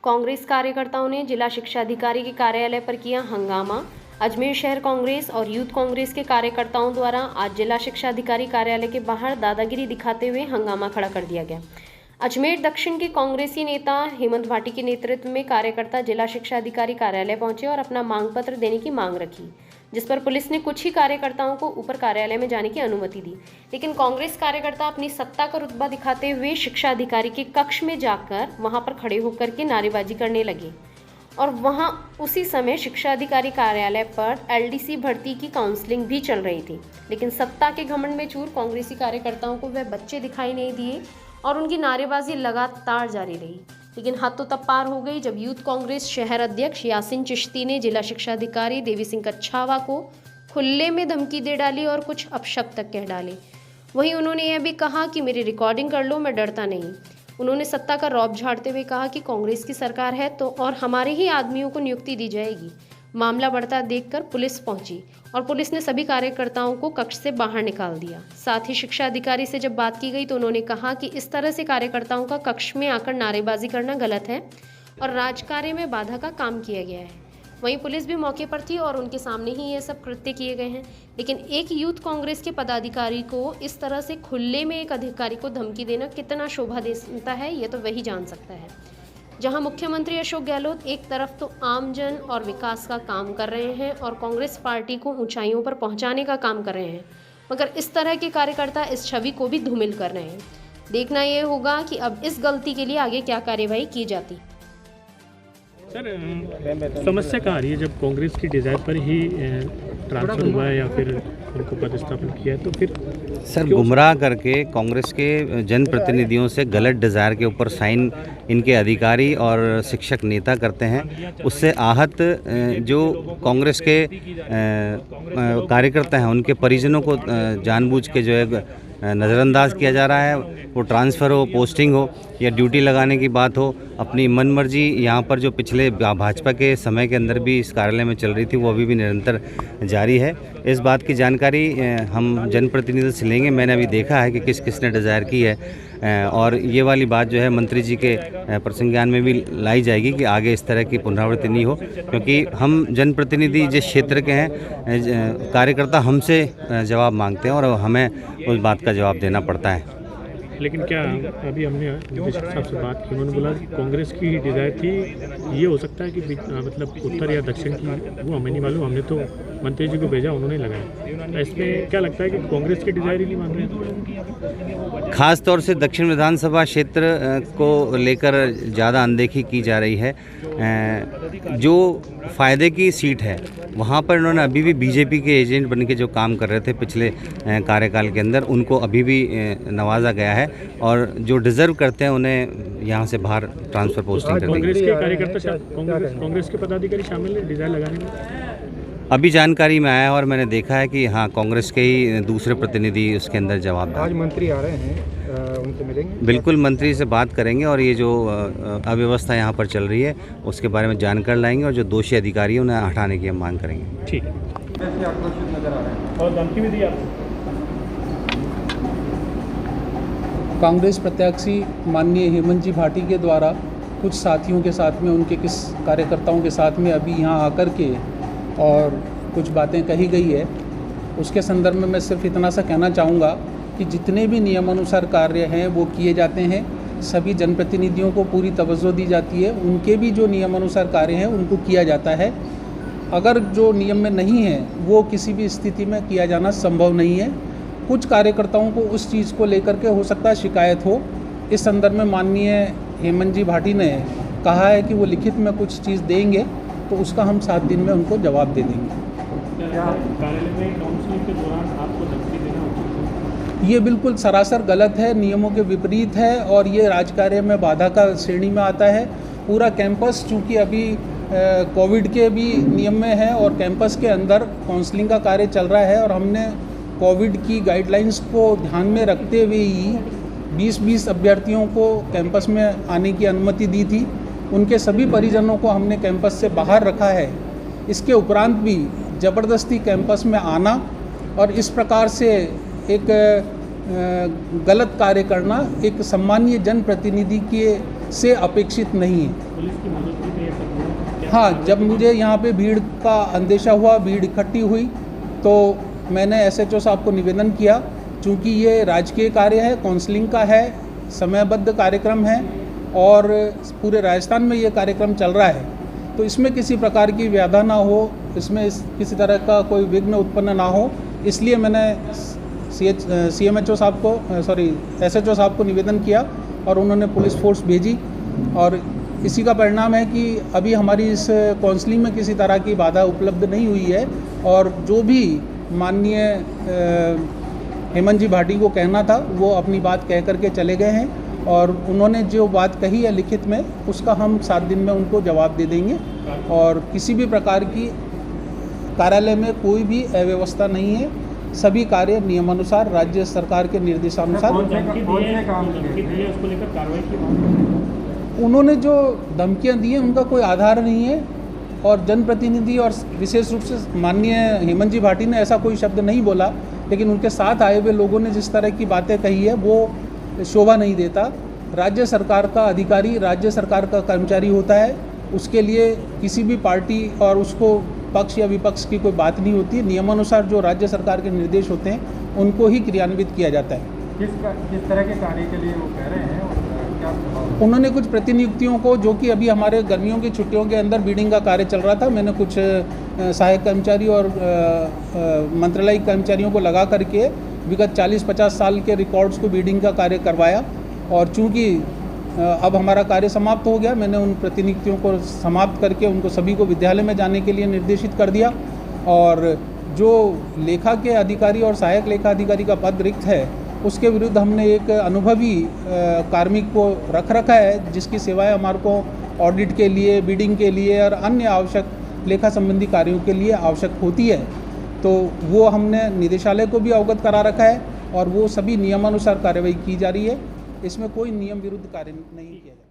कांग्रेस कार्यकर्ताओं ने जिला शिक्षा अधिकारी के कार्यालय पर किया हंगामा। अजमेर शहर कांग्रेस और यूथ कांग्रेस के कार्यकर्ताओं द्वारा आज जिला शिक्षा अधिकारी कार्यालय के बाहर दादागिरी दिखाते हुए हंगामा खड़ा कर दिया गया। अजमेर दक्षिण के कांग्रेसी नेता हेमंत भाटी के नेतृत्व में कार्यकर्ता जिला शिक्षा अधिकारी कार्यालय पहुंचे और अपना मांग पत्र देने की मांग रखी, जिस पर पुलिस ने कुछ ही कार्यकर्ताओं को ऊपर कार्यालय में जाने की अनुमति दी। लेकिन कांग्रेस कार्यकर्ता अपनी सत्ता का रुतबा दिखाते हुए शिक्षा अधिकारी के कक्ष में जाकर वहां पर खड़े होकर के नारेबाजी करने लगे और वहां उसी समय शिक्षा अधिकारी कार्यालय पर एलडीसी भर्ती की काउंसलिंग भी चल रही थी। लेकिन सत्ता के घमंड में चूर कांग्रेसी कार्यकर्ताओं को वह बच्चे दिखाई नहीं दिए और उनकी नारेबाजी लगातार जारी रही। लेकिन हद तो तब पार हो गई जब यूथ कांग्रेस शहर अध्यक्ष यासिन चिश्ती ने जिला शिक्षा अधिकारी देवी सिंह कच्छावा को खुले में धमकी दे डाली और कुछ अपशब्द कह डाले। वहीं उन्होंने यह भी कहा कि मेरी रिकॉर्डिंग कर लो, मैं डरता नहीं। उन्होंने सत्ता का रौब झाड़ते हुए कहा कि कांग्रेस की सरकार है तो और हमारे ही आदमियों को नियुक्ति दी जाएगी। मामला बढ़ता देखकर पुलिस पहुंची और पुलिस ने सभी कार्यकर्ताओं को कक्ष से बाहर निकाल दिया। साथ ही शिक्षा अधिकारी से जब बात की गई तो उन्होंने कहा कि इस तरह से कार्यकर्ताओं का कक्ष में आकर नारेबाजी करना गलत है और राजकार्य में बाधा का काम किया गया है। वहीं पुलिस भी मौके पर थी और उनके सामने ही ये सब कृत्य किए गए हैं। लेकिन एक यूथ कांग्रेस के पदाधिकारी को इस तरह से खुले में एक अधिकारी को धमकी देना कितना शोभा देता है, ये तो वही जान सकता है। जहां मुख्यमंत्री अशोक गहलोत एक तरफ तो आमजन और विकास का काम कर रहे हैं और कांग्रेस पार्टी को ऊंचाइयों पर पहुंचाने का काम कर रहे हैं, मगर इस तरह के कार्यकर्ता इस छवि को भी धूमिल कर रहे हैं। देखना ये होगा कि अब इस गलती के लिए आगे क्या कार्यवाही की जाती। सर, समस्या कहाँ आ रही है जब कांग्रेस की डिजायर पर ही ट्रांसफर हुआ है या फिर उनको पदस्थापन किया है, तो फिर सर गुमराह करके कांग्रेस के जनप्रतिनिधियों से गलत डिज़ायर के ऊपर साइन इनके अधिकारी और शिक्षक नेता करते हैं। उससे आहत जो कांग्रेस के कार्यकर्ता हैं उनके परिजनों को जानबूझ के जो है नज़रअंदाज किया जा रहा है। वो ट्रांसफ़र हो, पोस्टिंग हो या ड्यूटी लगाने की बात हो, अपनी मनमर्जी यहाँ पर जो पिछले भाजपा के समय के अंदर भी इस कार्यालय में चल रही थी वो अभी भी निरंतर जारी है। इस बात की जानकारी हम जनप्रतिनिधियों से लेंगे। मैंने अभी देखा है कि किस किसने डिज़ायर की है और ये वाली बात जो है मंत्री जी के प्रसंज्ञान में भी लाई जाएगी कि आगे इस तरह की पुनरावृत्ति नहीं हो, क्योंकि हम जनप्रतिनिधि जिस क्षेत्र के हैं कार्यकर्ता हमसे जवाब मांगते हैं और हमें उस बात का जवाब देना पड़ता है। लेकिन क्या अभी हमने निदेशक साहब से बात की, उन्होंने बोला कि कांग्रेस की डिज़ायर थी, ये हो सकता है कि मतलब उत्तर या दक्षिण की वो हमें नहीं मालूम, हमने तो मंत्री जी को भेजा, उन्होंने लगाया। तो इसमें क्या लगता है कि कांग्रेस की डिज़ायर ही नहीं मान रहे? खास तौर से दक्षिण विधानसभा क्षेत्र को लेकर ज़्यादा अनदेखी की जा रही है। जो फ़ायदे की सीट है वहाँ पर इन्होंने अभी भी बीजेपी के एजेंट बन के जो काम कर रहे थे पिछले कार्यकाल के अंदर, उनको अभी भी नवाजा गया है और जो डिज़र्व करते हैं उन्हें यहाँ से बाहर ट्रांसफ़र पोस्टिंग कर दी। कांग्रेस के कार्यकर्ता, कांग्रेस के पदाधिकारी शामिल है डिज़ायर लगाने में? अभी जानकारी में आया है और मैंने देखा है कि हाँ कांग्रेस के ही दूसरे प्रतिनिधि उसके अंदर जवाब। आज मंत्री आ रहे हैं, उनसे मिलेंगे? बिल्कुल, मंत्री से बात करेंगे और ये जो अव्यवस्था यहाँ पर चल रही है उसके बारे में जानकारी लाएंगे और जो दोषी अधिकारी हैं उन्हें हटाने की हम मांग करेंगे। ठीक है। कैसे आक्रोशित नजर आ रहे हैं और धमकी भी दी आपने? कांग्रेस प्रत्याशी माननीय हेमंत जी भाटी के द्वारा कुछ साथियों के साथ में, उनके किस कार्यकर्ताओं के साथ में अभी यहाँ आकर के और कुछ बातें कही गई है, उसके संदर्भ में मैं सिर्फ इतना सा कहना चाहूँगा कि जितने भी नियमानुसार कार्य हैं वो किए जाते हैं, सभी जनप्रतिनिधियों को पूरी तवज्जो दी जाती है, उनके भी जो नियमानुसार कार्य हैं उनको किया जाता है। अगर जो नियम में नहीं है वो किसी भी स्थिति में किया जाना संभव नहीं है। कुछ कार्यकर्ताओं को उस चीज़ को लेकर के हो सकता है शिकायत हो। इस संदर्भ में माननीय हेमंत जी भाटी ने कहा है कि वो लिखित में कुछ चीज़ देंगे तो उसका हम 7 दिन में उनको जवाब दे देंगे। कार्यालय में काउंसलिंग के दौरान आपको धमकी देना उचित है? ये बिल्कुल सरासर गलत है, नियमों के विपरीत है और ये राजकार्य में बाधा का श्रेणी में आता है। पूरा कैंपस चूँकि अभी कोविड के भी नियम में है और कैंपस के अंदर काउंसलिंग का कार्य चल रहा है और हमने कोविड की गाइडलाइंस को ध्यान में रखते हुए ही 20-20 अभ्यर्थियों को कैंपस में आने की अनुमति दी थी। उनके सभी परिजनों को हमने कैंपस से बाहर रखा है। इसके उपरांत भी ज़बरदस्ती कैंपस में आना और इस प्रकार से एक गलत कार्य करना एक सम्मानीय जनप्रतिनिधि के से अपेक्षित नहीं है। पुलिस की मौजूदगी में ये सब हुआ? क्या हाँ, जब मुझे यहाँ पे भीड़ का अंदेशा हुआ, भीड़ इकट्ठी हुई, तो मैंने एसएचओ साहब को निवेदन किया। चूँकि ये राजकीय कार्य है, काउंसलिंग का है, समयबद्ध कार्यक्रम है और पूरे राजस्थान में ये कार्यक्रम चल रहा है, तो इसमें किसी प्रकार की व्याधा ना हो, इसमें किसी तरह का कोई विघ्न उत्पन्न ना हो, इसलिए मैंने एसएचओ साहब को निवेदन किया और उन्होंने पुलिस फोर्स भेजी। और इसी का परिणाम है कि अभी हमारी इस काउंसलिंग में किसी तरह की बाधा उपलब्ध नहीं हुई है और जो भी माननीय हेमंत जी भाटी को कहना था वो अपनी बात कह करके चले गए हैं और उन्होंने जो बात कही है लिखित में उसका हम 7 दिन में उनको जवाब दे देंगे और किसी भी प्रकार की कार्यालय में कोई भी अव्यवस्था नहीं है, सभी कार्य नियमानुसार राज्य सरकार के निर्देशानुसार। उन्होंने जो धमकियां दी हैं उनका कोई आधार नहीं है और जनप्रतिनिधि और विशेष रूप से माननीय हेमंत जी भाटी ने ऐसा कोई शब्द नहीं बोला, लेकिन उनके साथ आए हुए लोगों ने जिस तरह की बातें कही है वो शोभा नहीं देता। राज्य सरकार का अधिकारी राज्य सरकार का कर्मचारी होता है, उसके लिए किसी भी पार्टी और उसको पक्ष या विपक्ष की कोई बात नहीं होती। नियमानुसार जो राज्य सरकार के निर्देश होते हैं उनको ही क्रियान्वित किया जाता है। किस तरह के कार्य के लिए वो कह रहे हैं और क्या उन्होंने कुछ प्रतिनियुक्तियों को, जो कि अभी हमारे गर्मियों की छुट्टियों के अंदर बीडिंग का कार्य चल रहा था, मैंने कुछ सहायक कर्मचारी और मंत्रालयिक कर्मचारियों को लगा करके विगत 40-50 साल के रिकॉर्ड्स को बीडिंग का कार्य करवाया और चूँकि अब हमारा कार्य समाप्त हो गया, मैंने उन प्रतिनियुक्तियों को समाप्त करके उनको सभी को विद्यालय में जाने के लिए निर्देशित कर दिया और जो लेखा के अधिकारी और सहायक लेखा अधिकारी का पद रिक्त है उसके विरुद्ध हमने एक अनुभवी कार्मिक को रख रखा है जिसकी सेवाएं हमारे को ऑडिट के लिए, बीडिंग के लिए और अन्य आवश्यक लेखा संबंधी कार्यों के लिए आवश्यक होती है। तो वो हमने निदेशालय को भी अवगत करा रखा है और वो सभी नियमानुसार कार्रवाई की जा रही है, इसमें कोई नियम विरुद्ध कार्य नहीं किया जाए।